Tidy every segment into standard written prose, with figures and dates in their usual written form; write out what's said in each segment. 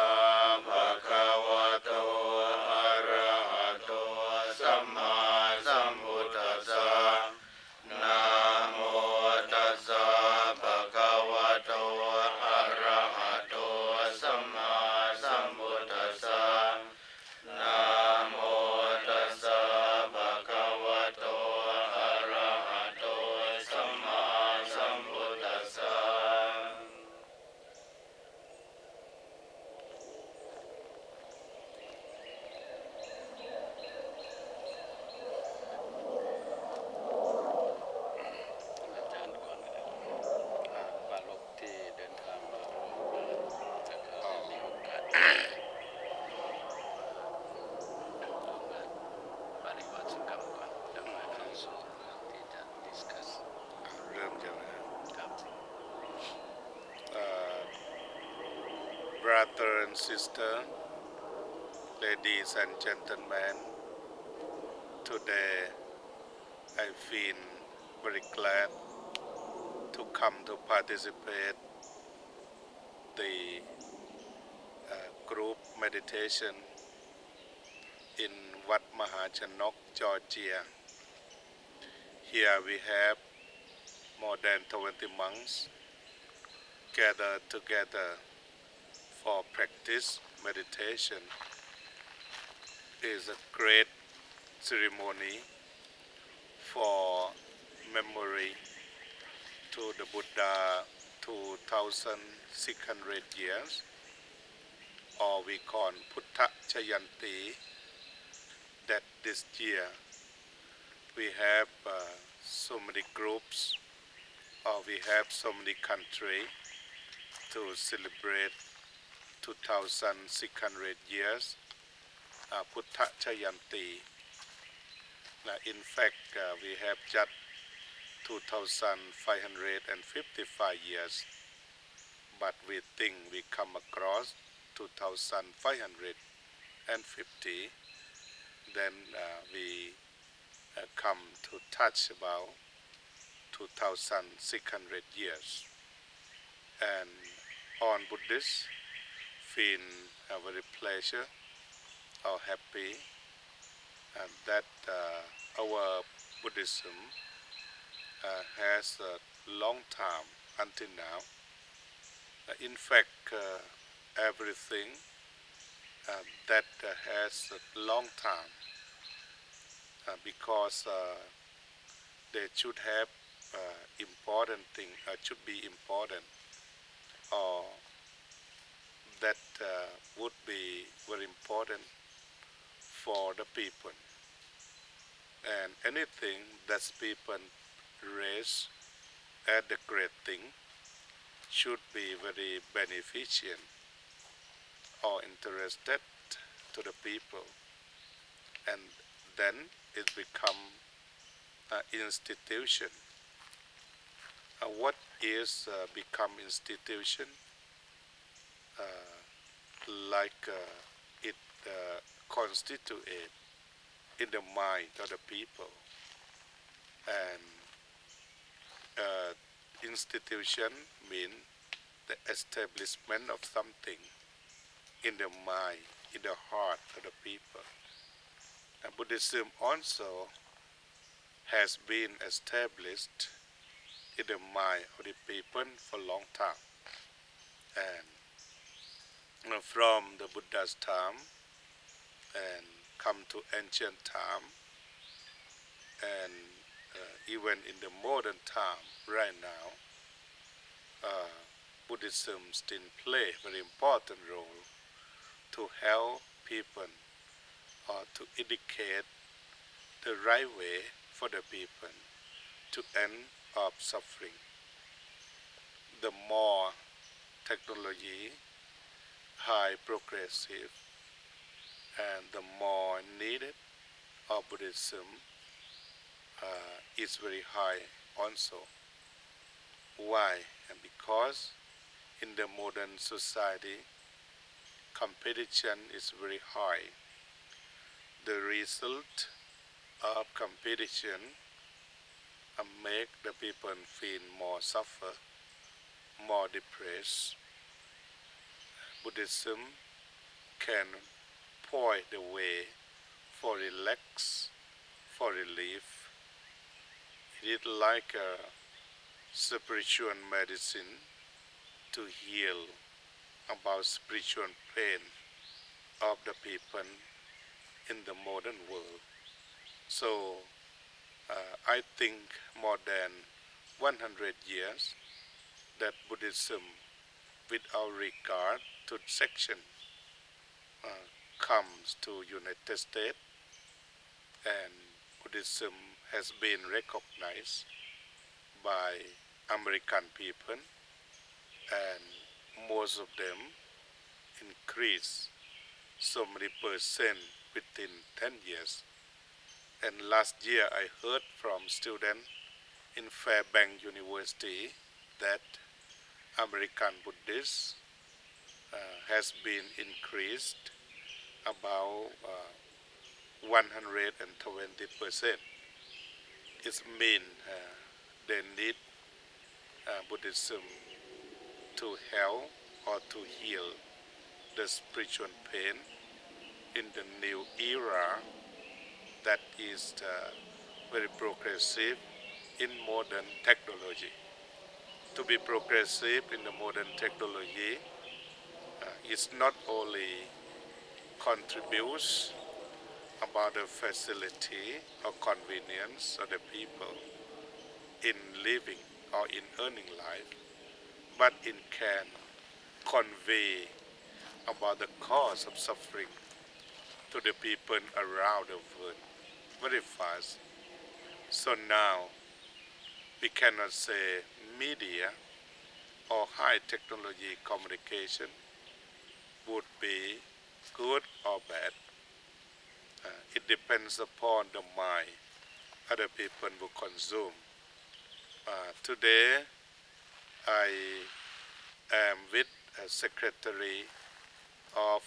ะภะคะวะโตอะระหะโตสัมมาสัมพุทธัสสะนะโมตัสสะภะคะวะโตอะระหะโตสัมมาสัมพุทธัสสะนะโมตัสสะภะคะวะโตอะระหะโตสัมมาสัมพุทธัสสะบาลกที่เดินทางมาร่วมแล้วก็มีโอกาสร่วมงานปฏิบัติกรรมก่อนแล้วมาเข้าสู่เรื่องที่จะดิสคัสเริ่มจากครับ Brother and sister, ladies and gentlemen, today I feel very glad to come to participate the group meditation in Wat Phramahajanaka, Georgia. Here we have more than 20 monks gathered together for practice meditation. It is a great ceremony for memory to the Buddha 2,600 years, or we callพุทธ Jayanti, that this year we have so many groups, or we have so many countries to celebrate 2,600 yearsพุทธ Jayanti. In fact, we have just 2,555 years, but we think we come across 2,550. Then we come to touch about 2,600 years. And on Buddhists feel very pleasure or happy that our Buddhism has a long time until now. In fact, everything that has a long time because they should have important thing, should be important, or that would be very important for the people. And anything that people raise as the great thing should be very beneficial or interested to the people, and then it become an institution. What is become institution? Like it constitute in the mind of the people, and institution mean the establishment of something in the mind, in the heart of the people. And Buddhism also has been established in the mind of the people for a long time. And from the Buddha's time and come to ancient time, and even in the modern time right now, Buddhism still play a very important role to help people or to indicate the right way for the people to end of suffering. The more technology, high progressive, and the more needed of Buddhism is very high also. Why? And because in the modern society, competition is very high. The result of competition make the people feel more suffer, more depressed, Buddhism can point the way for relax, for relief. It is like a spiritual medicine to heal about spiritual pain of the people in the modern world. So I think more than 100 years that Buddhism, without regard to section, uh, comes to United States, and Buddhism has been recognized by American people, and most of them increase so many percent within 10 years. And last year I heard from students in Fairbanks University that American Buddhists has been increased about 120%. It means they need Buddhism to help or to heal the spiritual pain in the new era that is very progressive in modern technology. To be progressive in the modern technology is not only contributes about the facility or convenience of the people in living or in earning life, but it can convey about the cause of suffering to the people around the world very fast. So now we cannot say media or high technology communication would be good or bad. It depends upon the mind other people will consume. Today I am with a secretary of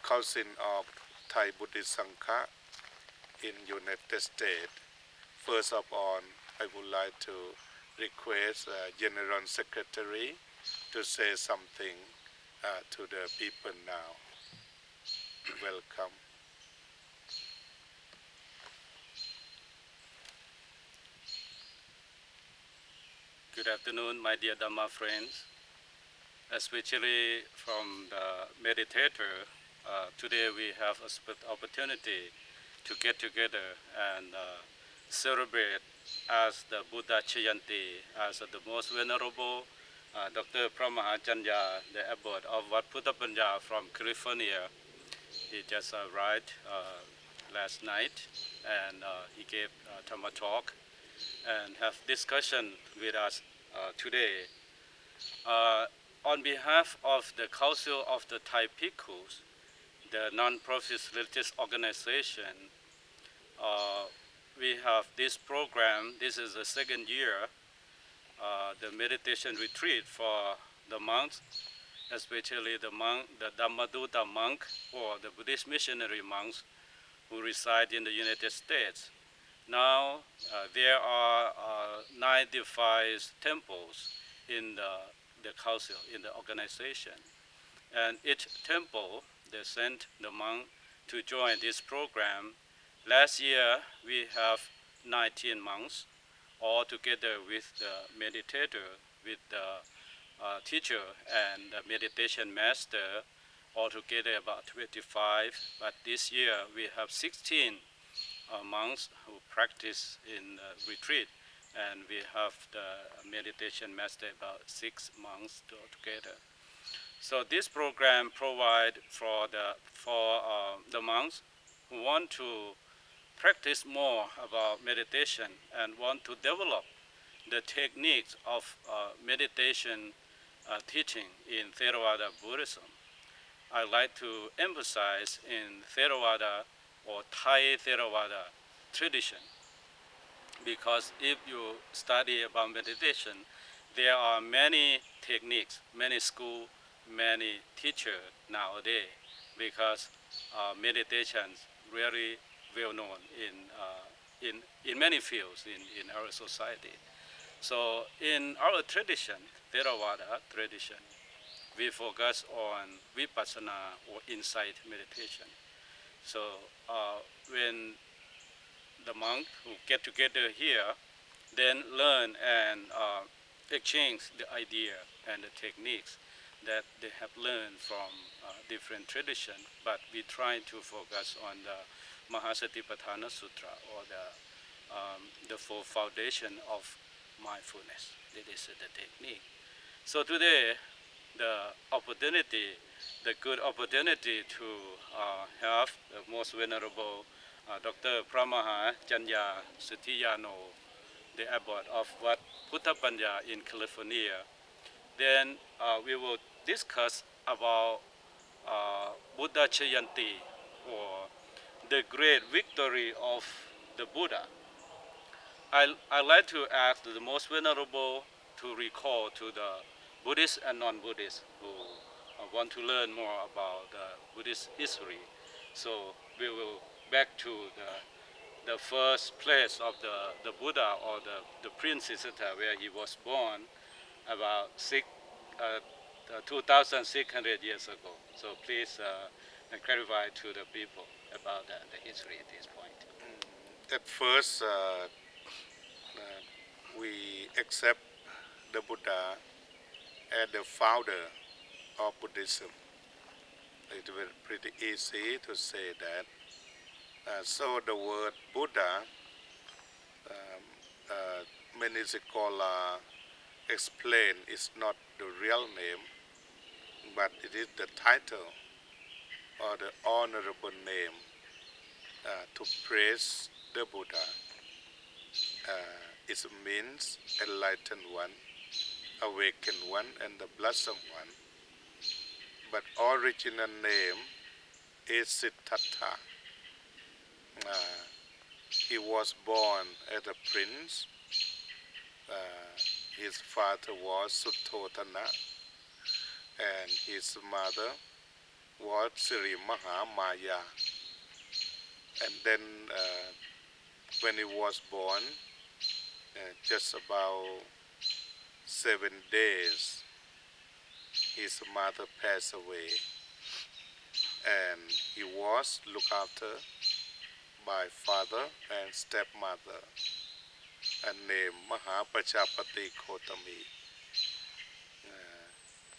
Council of Thai Buddhist Sangha in United States. First of all, I would like to request General Secretary to say something to the people now. Welcome. Good afternoon, my dear Dhamma friends, especially from the meditator. Today we have a opportunity to get together and celebrate as the Buddha Jayanti, as the most venerable Dr. Phramahajanaka, the abbot of Wat Phramahajanaka from California. He just arrived last night, and he gave a Dhamma talk and have discussion with us today. On behalf of the Council of the Thai Bhikkhus, the non-profit religious organization, we have this program. This is the second year, the meditation retreat for the monks, especially the Dhammadutta monk or the Buddhist missionary monks who reside in the United States. Now there are 95 temples in the council, in the organization. And each temple, they sent the monk to join this program. Last year, we have 19 monks, all together with the meditator, with the teacher and the meditation master, altogether about 25. But this year, we have 16 monks who practice in retreat, and we have the meditation master, about 6 monks together. So this program provides for the monks who want to practice more about meditation and want to develop the techniques of meditation teaching in Theravada Buddhism. I like to emphasize in Theravada or Thai Theravada tradition, because if you study about meditation, there are many techniques, many schools, many teachers nowadays, because meditation is really well known in many fields in our society. So in our tradition, Theravada tradition, we focus on vipassana or insight meditation. So when the monk who get together here then learn and exchange the idea and the techniques that they have learned from different traditions, but we try to focus on the Mahasatipatthana Sutra or the full foundation of mindfulness. That is the technique. So today, the opportunity, the good opportunity to have the most venerable Dr. Phramahajanaka Sutiyano, the abbot of Wat Phramahajanaka in California. Then we will discuss about Buddha Jayanti, or the great victory of the Buddha. I like to ask the most venerable to recall to the Buddhists and non-Buddhists who want to learn more about the Buddhist history. So we will back to the first place of the Buddha, or the Prince Siddhartha, where he was born about 2,600 years ago. So please clarify to the people about the history at this point. At first, we accept the Buddha as the founder of Buddhism. It was pretty easy to say that. So the word Buddha, many scholars explain it's not the real name, but it is the title or the honorable name to praise the Buddha. It means enlightened one, awakened one, and the blossom one. But original name is Siddhartha. He was born as a prince. His father was Suttotana, and his mother was Sri Mahamaya. And then when he was born, just about 7 days, his mother passed away, and he was looked after by father and stepmother, and named Mahapajapati Kotami.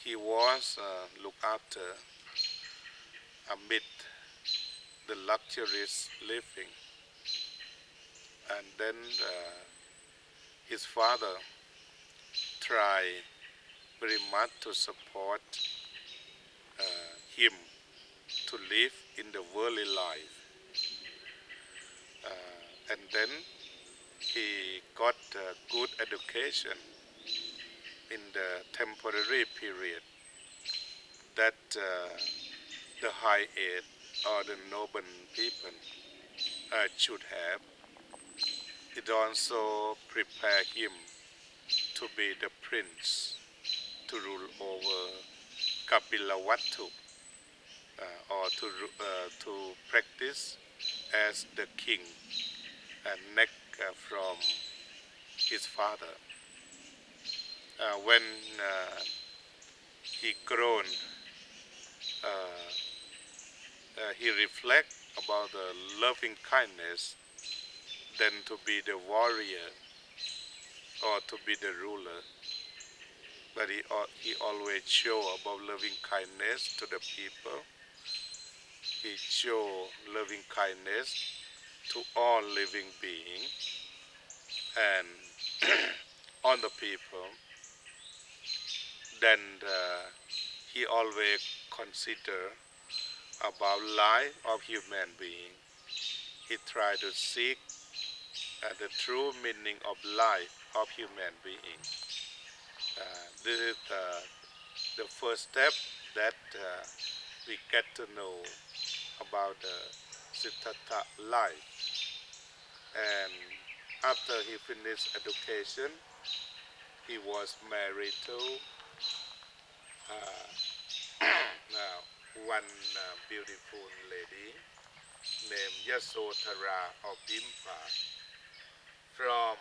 He was looked after amid the luxurious living, and then his father tried very much to support him to live in the worldly life. And then he got a good education in the temporary period that the high age or the noble people should have. It also prepared him to be the prince, to rule over Kapilavatthu, or to practice as the king, next from his father. When he grown, he reflect about the loving kindness than to be the warrior or to be the ruler. But he always show about loving kindness to the people. He show loving kindness to all living beings and on the people. Then he always consider about life of human being. He try to seek the true meaning of life of human being. This is the first step that we get to know about the Siddhartha life. And after he finished education, he was married to one beautiful lady named Yasodhara of Dimpa. From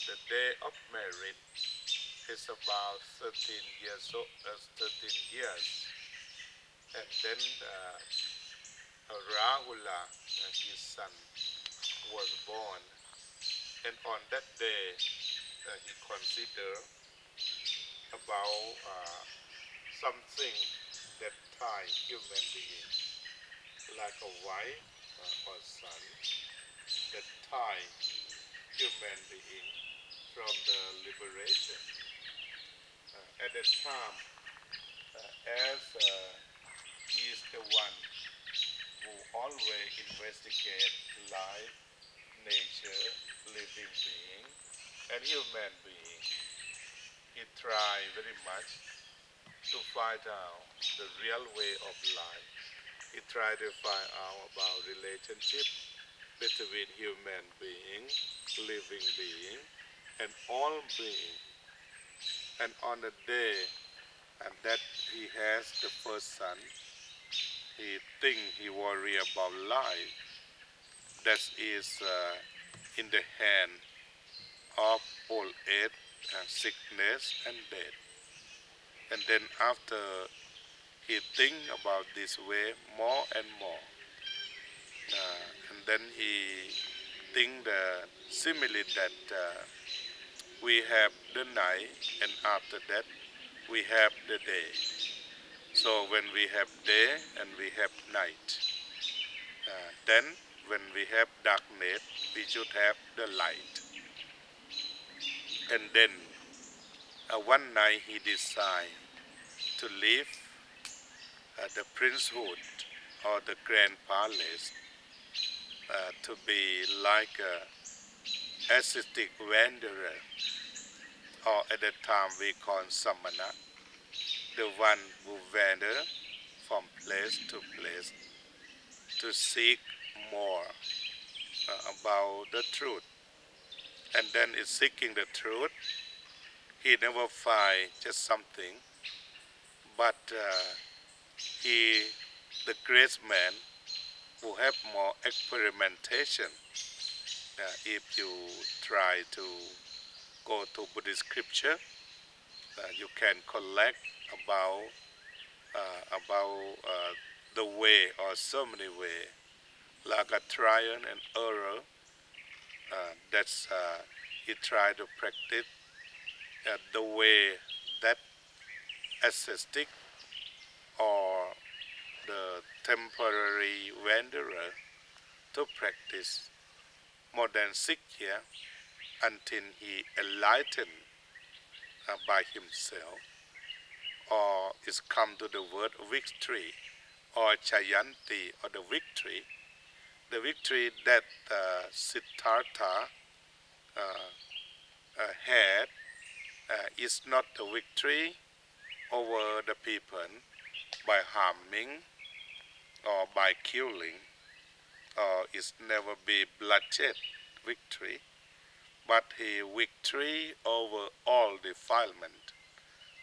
the day of marriage, is about 13 years. And then Rahula, his son, was born. And on that day, he considered about something that tie human being, like a wife or son, that tie human being from the liberation. At that time, as he is the one who always investigate life, nature, living being, and human being, he try very much to find out the real way of life. He try to find out about relationship between human being, living being, and all being. And on the day that he has the first son, he think he worry about life that is in the hand of old age, sickness, and death. And then after he think about this way more and more, and then he think the simile that we have the night, and after that we have the day. So when we have day and we have night, then when we have darkness, we should have the light. And then one night he decided to leave the princehood or the grand palace to be like a ascetic wanderer, or at that time we call samana, the one who wander from place to place to seek more about the truth. And then in seeking the truth, he never find just something, but he, the great man, who have more experimentation. If you try to go to Buddhist scripture, you can collect about the way, or so many way, like a trial and error. That's he tried to practice the way that ascetic or the temporary wanderer to practice more than 6 years until he enlightened by himself, or is come to the word victory, or Jayanti, or the victory that Siddhartha had is not a victory over the people by harming or by killing, or is never be bloodshed victory, but he victory over all defilement,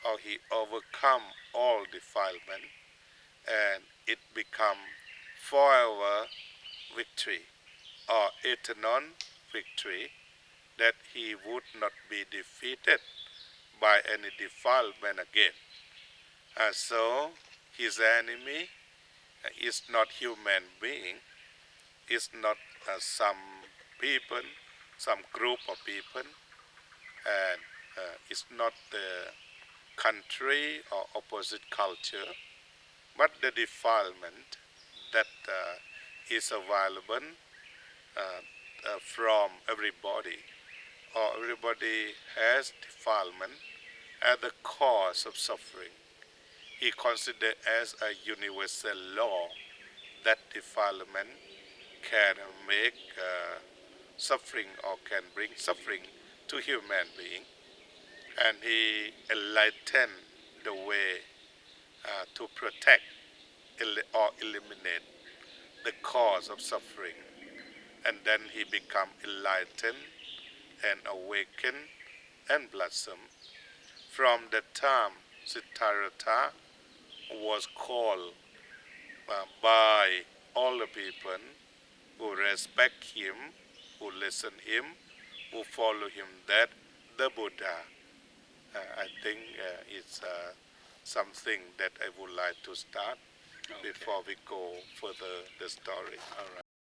or he overcome all defilement, and it become forever victory, or eternal victory, that he would not be defeated by any defilement again. So his enemy is not human being, is not some people, some group of people, and it's not the country or opposite culture, but the defilement that is available from everybody, or everybody has defilement at the cause of suffering. He considered as a universal law that defilement can make suffering, or can bring suffering to human being, and he enlightened the way to protect or eliminate the cause of suffering, and then he become enlightened and awakened and blossom. From that time, Siddhartha was called by all the people who respect him, who listen him, who follow him, that the Buddha. I think it's something that I would like to start Okay. before we go further the story. All right.